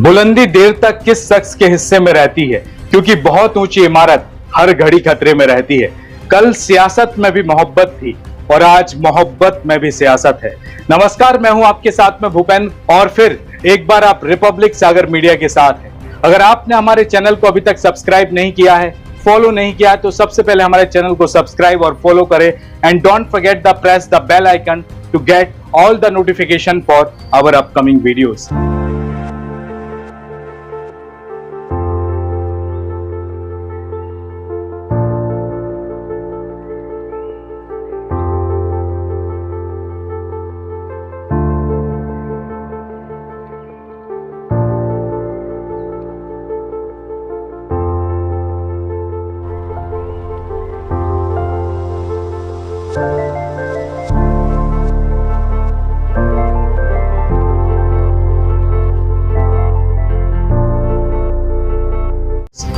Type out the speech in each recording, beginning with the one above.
बुलंदी देर तक किस शख्स के हिस्से में रहती है, क्योंकि बहुत ऊंची इमारत हर घड़ी खतरे में रहती है। कल सियासत में भी मोहब्बत थी और आज मोहब्बत में भी सियासत है। नमस्कार, मैं हूं आपके साथ में भूपेंद्र और फिर एक बार आप रिपब्लिक सागर मीडिया के साथ हैं। अगर आपने हमारे चैनल को अभी तक सब्सक्राइब नहीं किया है, फॉलो नहीं किया, तो सबसे पहले हमारे चैनल को सब्सक्राइब और फॉलो करें and don't forget the press the bell icon to get all the notification for our upcoming videos.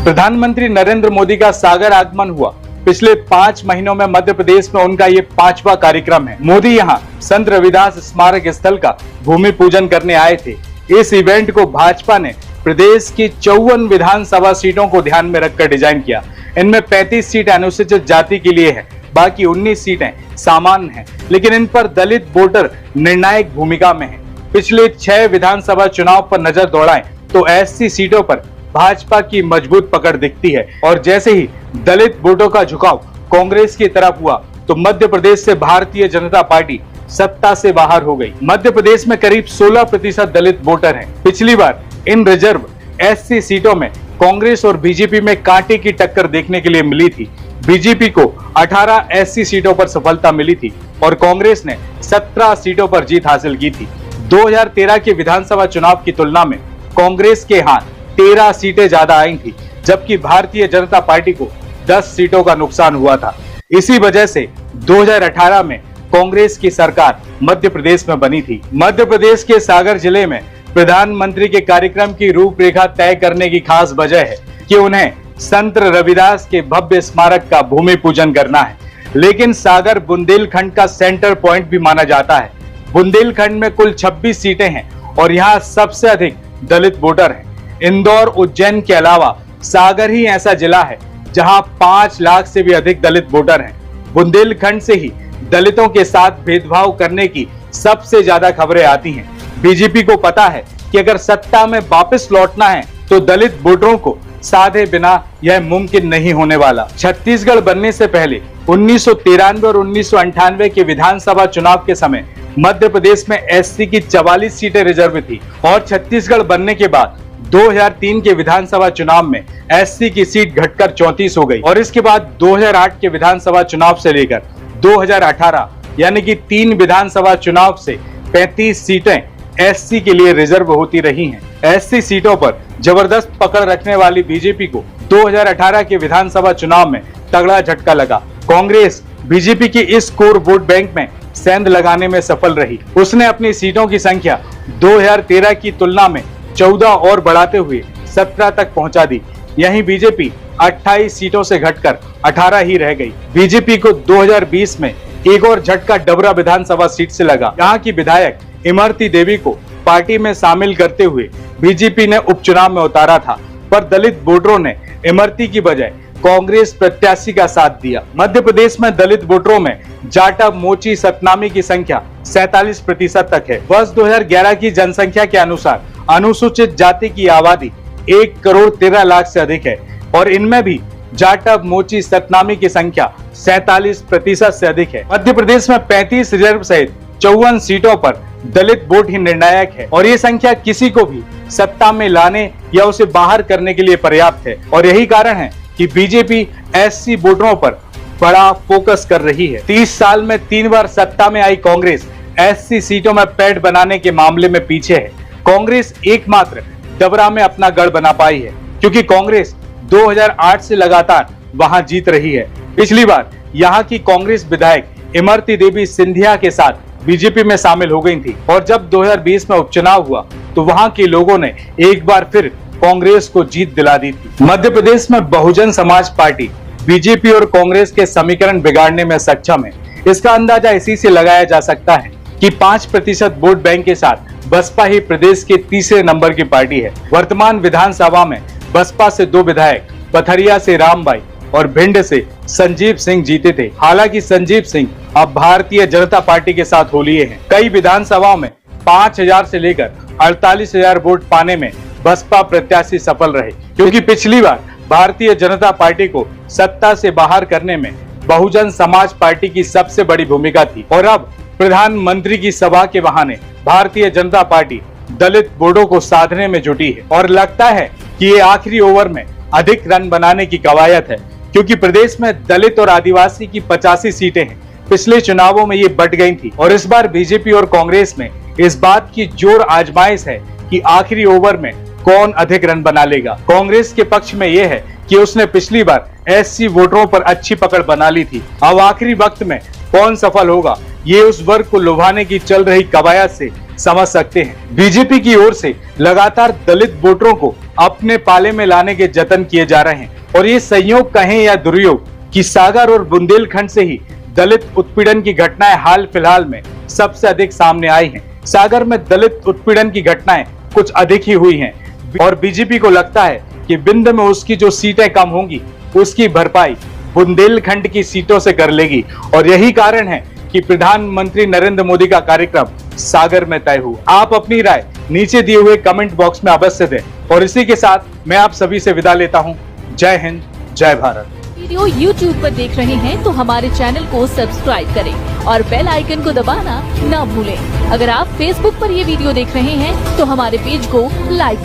प्रधानमंत्री नरेंद्र मोदी का सागर आगमन हुआ। पिछले 5 महीनों में मध्य प्रदेश में उनका ये 5वां कार्यक्रम है। मोदी यहाँ संत रविदास स्मारक स्थल का भूमि पूजन करने आए थे। इस इवेंट को भाजपा ने प्रदेश की 54 विधानसभा सीटों को ध्यान में रखकर डिजाइन किया। इनमें 35 सीट अनुसूचित जाति के लिए है, बाकी 19 सीटें सामान्य हैं, लेकिन इन पर दलित वोटर निर्णायक भूमिका में है। पिछले 6 विधानसभा चुनाव पर नजर दौड़ाएं तो एससी सीटों पर भाजपा की मजबूत पकड़ दिखती है और जैसे ही दलित वोटों का झुकाव कांग्रेस की तरफ हुआ तो मध्य प्रदेश से भारतीय जनता पार्टी सत्ता से बाहर हो गई। मध्य प्रदेश में करीब 16% दलित वोटर हैं। पिछली बार इन रिजर्व एससी सीटों में कांग्रेस और बीजेपी में कांटे की टक्कर देखने के लिए मिली थी। बीजेपी को 18 एससी सीटों पर सफलता मिली थी और कांग्रेस ने 17 सीटों पर जीत हासिल की थी। 2013 के विधानसभा चुनाव की तुलना में कांग्रेस के हाथ 13 सीटें ज्यादा आई थी, जबकि भारतीय जनता पार्टी को 10 सीटों का नुकसान हुआ था। इसी वजह से 2018 में कांग्रेस की सरकार मध्य प्रदेश में बनी थी। मध्य प्रदेश के सागर जिले में प्रधानमंत्री के कार्यक्रम की रूपरेखा तय करने की खास वजह है कि उन्हें संत रविदास के भव्य स्मारक का भूमि पूजन करना है। लेकिन सागर बुंदेलखंड का सेंटर पॉइंट भी माना जाता है। बुंदेलखंड में कुल 26 सीटें हैं और यहाँ सबसे अधिक दलित वोटर हैं। इंदौर, उज्जैन के अलावा सागर ही ऐसा जिला है जहां 5 लाख से भी अधिक दलित वोटर हैं। बुंदेलखंड से ही दलितों के साथ भेदभाव करने की सबसे ज्यादा खबरें आती हैं। बीजेपी को पता है कि अगर सत्ता में वापस लौटना है तो दलित वोटरों को साधे बिना यह मुमकिन नहीं होने वाला। छत्तीसगढ़ बनने से पहले 1993 और 1998 के विधानसभा चुनाव के समय मध्य प्रदेश में एससी की 44 सीटें रिजर्व थी और छत्तीसगढ़ बनने के बाद 2003 के विधानसभा चुनाव में एससी की सीट घटकर 34 हो गई और इसके बाद 2008 के विधानसभा चुनाव से लेकर 2018 यानी कि 3 विधानसभा चुनाव से 35 सीटें एससी के लिए रिजर्व होती रही हैं। एससी सीटों पर जबरदस्त पकड़ रखने वाली बीजेपी को 2018 के विधानसभा चुनाव में तगड़ा झटका लगा। कांग्रेस बीजेपी की इस कोर वोट बैंक में सेंध लगाने में सफल रही। उसने अपनी सीटों की संख्या 2013 की तुलना में 14 और बढ़ाते हुए 17 तक पहुंचा दी। यहीं बीजेपी 28 सीटों से घटकर 18 ही रह गई। बीजेपी को 2020 में एक और झटका डबरा विधानसभा सीट से लगा। यहाँ की विधायक इमरती देवी को पार्टी में शामिल करते हुए बीजेपी ने उपचुनाव में उतारा था, पर दलित वोटरों ने इमरती की बजाय कांग्रेस प्रत्याशी का साथ दिया। मध्य प्रदेश में दलित वोटरों में जाटा, मोची, सतनामी की संख्या 47% तक है। वर्ष 2011 की जनसंख्या के अनुसार अनुसूचित जाति की आबादी 1 करोड़ 13 लाख से अधिक है और इनमें भी जाटा, मोची, सतनामी की संख्या 47% से अधिक है। मध्य प्रदेश में 35 रिजर्व सहित 54 सीटों पर दलित वोट ही निर्णायक है और ये संख्या किसी को भी सत्ता में लाने या उसे बाहर करने के लिए पर्याप्त है और यही कारण है कि बीजेपी एससी वोटरों पर बड़ा फोकस कर रही है। 30 साल में 3 बार सत्ता में आई कांग्रेस एससी सीटों में पैठ बनाने के मामले में पीछे है। कांग्रेस एकमात्र डबरा में अपना गढ़ बना पाई है क्योंकि कांग्रेस 2008 से लगातार वहां जीत रही है। पिछली बार यहां की कांग्रेस विधायक इमरती देवी सिंधिया के साथ बीजेपी में शामिल हो गई थी और जब 2020 में उपचुनाव हुआ तो वहां के लोगों ने एक बार फिर कांग्रेस को जीत दिला दी थी। मध्य प्रदेश में बहुजन समाज पार्टी बीजेपी और कांग्रेस के समीकरण बिगाड़ने में सक्षम है। इसका अंदाजा इसी से लगाया जा सकता है कि 5% वोट बैंक के साथ बसपा ही प्रदेश के तीसरे नंबर की पार्टी है। वर्तमान विधानसभा में बसपा से 2 विधायक पथरिया से रामबाई और भिंड से संजीव सिंह जीते थे। हालांकि संजीव सिंह अब भारतीय जनता पार्टी के साथ हो लिए हैं। कई विधानसभाओं में 5000 से लेकर 48,000 वोट पाने में बसपा प्रत्याशी सफल रहे, क्योंकि पिछली बार भारतीय जनता पार्टी को सत्ता से बाहर करने में बहुजन समाज पार्टी की सबसे बड़ी भूमिका थी। और अब प्रधानमंत्री की सभा के बहाने भारतीय जनता पार्टी दलित वोटों को साधने में जुटी है और लगता है कि ये आखिरी ओवर में अधिक रन बनाने की कवायद है, क्योंकि प्रदेश में दलित और आदिवासी की 85 सीटें हैं। पिछले चुनावों में ये बट गई थी और इस बार बीजेपी और कांग्रेस में इस बात की जोर आजमाइश है कि आखिरी ओवर में कौन अधिक रन बना लेगा। कांग्रेस के पक्ष में यह है कि उसने पिछली बार एससी वोटरों पर अच्छी पकड़ बना ली थी। अब आखिरी वक्त में कौन सफल होगा, ये उस वर्ग को लुभाने की चल रही कवायद से समझ सकते हैं। बीजेपी की ओर से लगातार दलित वोटरों को अपने पाले में लाने के जतन किए जा रहे हैं और ये संयोग कहें या दुर्योग कि सागर और बुंदेलखंड से ही दलित उत्पीड़न की घटनाएं हाल फिलहाल में सबसे अधिक सामने आई हैं। सागर में दलित उत्पीड़न की घटनाएं कुछ अधिक ही हुई हैं और बीजेपी को लगता है कि बिंद में उसकी जो सीटें कम होंगी उसकी भरपाई बुंदेलखंड की सीटों से कर लेगी और यही कारण है कि प्रधानमंत्री नरेंद्र मोदी का कार्यक्रम सागर में तय हुआ। आप अपनी राय नीचे दिए हुए कमेंट बॉक्स में अवश्य दें और इसी के साथ मैं आप सभी से विदा लेता हूं। जय हिंद, जय भारत। वीडियो YouTube पर देख रहे हैं तो हमारे चैनल को सब्सक्राइब करें और बेल आइकन को दबाना ना भूलें। अगर आप Facebook पर ये वीडियो देख रहे हैं तो हमारे पेज को लाइक करें।